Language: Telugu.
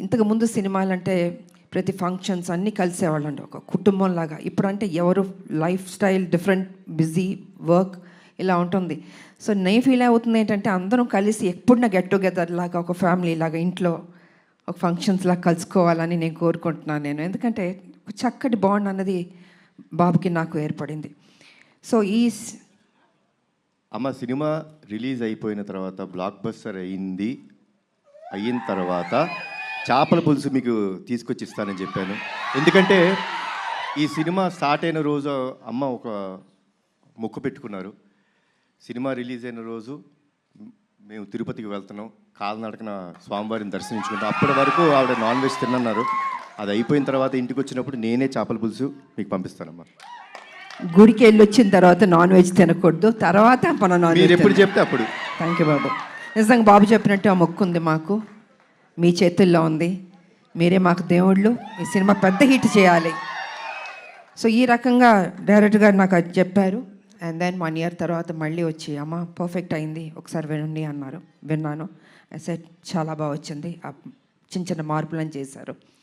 ఇంతకుముందు సినిమాలంటే ప్రతి ఫంక్షన్స్ అన్నీ కలిసేవాళ్ళండి ఒక కుటుంబంలాగా. ఇప్పుడంటే ఎవరు life style different, busy work ఇలా ఉంటుంది. సో నేను ఫీల్ అవుతుంది ఏంటంటే అందరం కలిసి ఎప్పుడున్న గెట్ టుగెదర్ లాగా ఒక ఫ్యామిలీ లాగా ఇంట్లో ఒక ఫంక్షన్స్ లాగా కలుసుకోవాలని నేను కోరుకుంటున్నాను నేను. ఎందుకంటే ఒక చక్కటి బాండ్ అన్నది బాబుకి నాకు ఏర్పడింది. సో అమ్మ సినిమా రిలీజ్ అయిపోయిన తర్వాత బ్లాక్ బస్టర్ అయిన తర్వాత చేపల పులుసు మీకు తీసుకొచ్చి ఇస్తానని చెప్పాను. ఎందుకంటే ఈ సినిమా స్టార్ట్ అయిన రోజు అమ్మ ఒక మొక్కు పెట్టుకున్నారు. సినిమా రిలీజ్ అయిన రోజు మేము తిరుపతికి వెళ్తున్నాం, కాలినడకన స్వామివారిని దర్శించుకుంటాం. అప్పటి వరకు ఆవిడ నాన్ వెజ్ తిన్నన్నారు. అది అయిపోయిన తర్వాత ఇంటికి వచ్చినప్పుడు నేనే చేపల పులుసు మీకు పంపిస్తానమ్మా. గుడికి వెళ్ళి వచ్చిన తర్వాత నాన్ వెజ్ తినకూడదు, తర్వాత మన నాన్ వెజ్ ఎప్పుడు చెప్తే అప్పుడు. థ్యాంక్ యూ బాబు. నిజంగా బాబు చెప్పినట్టు ఆ మొక్కు ఉంది మాకు, మీ చేతుల్లో ఉంది. మీరే మాకు దేవుళ్ళు. ఈ సినిమా పెద్ద హిట్ చేయాలి. సో ఈ రకంగా డైరెక్టర్ గారు నాకు అది చెప్పారు. అండ్ దెన్ 1 year తర్వాత మళ్ళీ వచ్చి అమ్మ పర్ఫెక్ట్ అయింది, ఒకసారి వినండి అన్నారు. విన్నాను. సెట్ చాలా బాగా వచ్చింది. చిన్న చిన్న మార్పులను చేశారు.